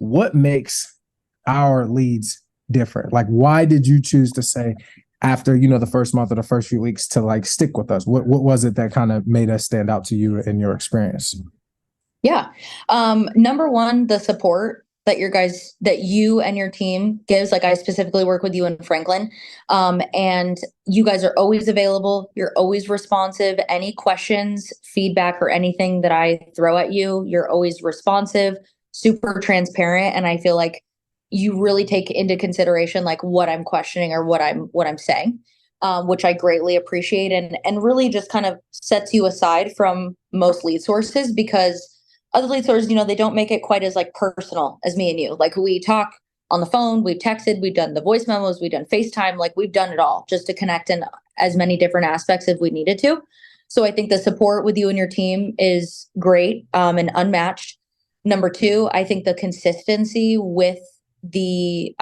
what makes our leads different? Like, why did you choose to say after, the first month or the first few weeks to like stick with us? What was it that kind of made us stand out to you in your experience? Yeah. Number one, the support that you and your team gives. Like, I specifically work with you in Franklin. And you guys are always available. You're always responsive. Any questions, feedback, or anything that I throw at you, you're always responsive, super transparent. And I feel like you really take into consideration like what I'm questioning or what I'm saying. Which I greatly appreciate, and really just kind of sets you aside from most lead sources, because other lead sources, they don't make it quite as like personal as me and you. Like, we talk on the phone, we've texted, we've done the voice memos, we've done FaceTime, like we've done it all just to connect in as many different aspects if we needed to. So I think the support with you and your team is great, and unmatched. Number two, I think the consistency with the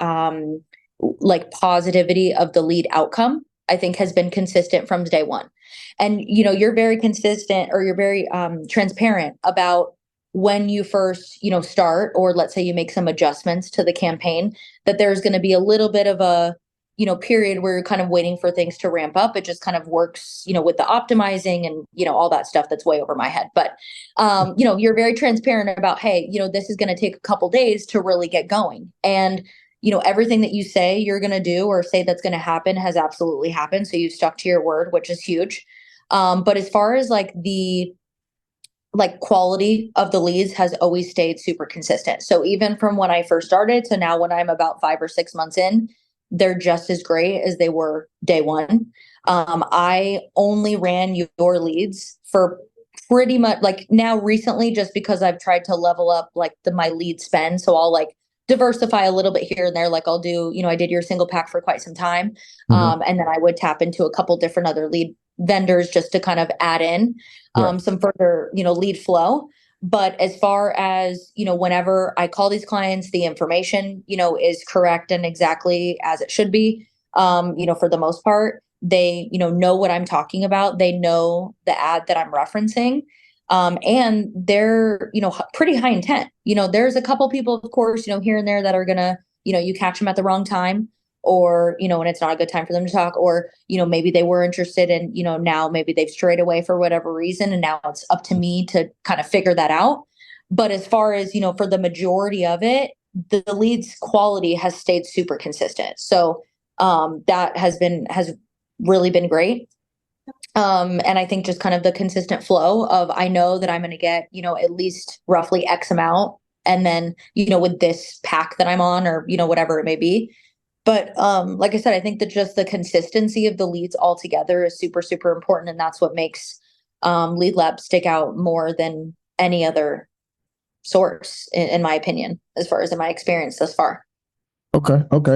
like positivity of the lead outcome, I think, has been consistent from day one. And you're very consistent, or you're very transparent about when you first, start, or let's say you make some adjustments to the campaign, that there's going to be a little bit of a, period where you're kind of waiting for things to ramp up. It just kind of works, with the optimizing and, all that stuff that's way over my head. But, you're very transparent about, hey, this is going to take a couple days to really get going. And, everything that you say you're going to do or say that's going to happen has absolutely happened. So you stuck to your word, which is huge. But as far as like the quality of the leads has always stayed super consistent. So even from when I first started to now, when I'm about 5 or 6 months in, they're just as great as they were day one. I only ran your leads for pretty much like now recently, just because I've tried to level up like my lead spend. So I'll like diversify a little bit here and there. Like, I'll do, I did your single pack for quite some time. Mhm. And then I would tap into a couple different other lead vendors just to kind of add in Right. some further, lead flow. But as far as, whenever I call these clients, the information, is correct and exactly as it should be. For the most part, they, know what I'm talking about. They know the ad that I'm referencing. And they're, pretty high intent. There's a couple people, of course, here and there that are gonna, you catch them at the wrong time, or and it's not a good time for them to talk, or maybe they were interested and now maybe they've strayed away for whatever reason, and now it's up to me to kind of figure that out. But as far as for the majority of it, the leads quality has stayed super consistent. So that has really been great. And I think just kind of the consistent flow of, I know that I'm going to get at least roughly X amount, and then with this pack that I'm on, or whatever it may be. But like I said, I think that just the consistency of the leads altogether is super, super important. And that's what makes Lead Lab stick out more than any other source, in my opinion, as far as in my experience thus far. Okay. Okay.